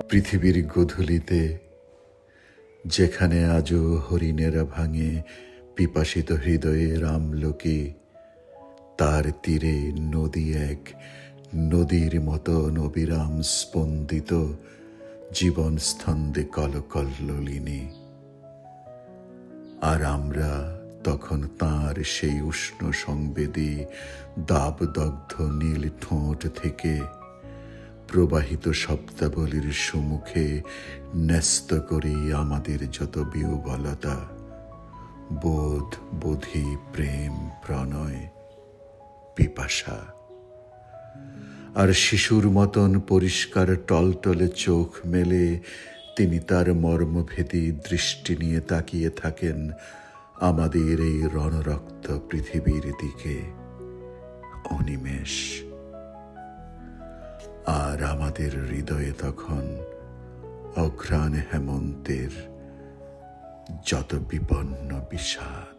পৃথিবীর গোধূলিতে যেখানে আজও হরিণেরা ভাঙে পিপাসিত হৃদয়ে রামলোকে, তার তীরে নদী এক নদীর মতন অবিরাম স্পন্দিত জীবন স্তন্দে কলকল্লোলিনী। আর আমরা তখন তাঁর সেই উষ্ণ সংবেদী দাবদগ্ধ নীল ঠোঁট থেকে প্রবাহিত শব্দাবলীর সম্মুখে ন্যস্ত করি আমাদের যত বিহ্বলতা, বোধ, বোধি, প্রেম, প্রণয়, পিপাসা। আর শিশুর মতন পরিষ্কার টলটলে চোখ মেলে তিনি তার মর্মভেদী দৃষ্টি নিয়ে তাকিয়ে থাকেন আমাদের এই রণরক্ত পৃথিবীর দিকে অনিমেষ। আর আমাদের হৃদয়ে তখন অঘ্রাণ হেমন্তের যত বিপন্ন বিষাদ।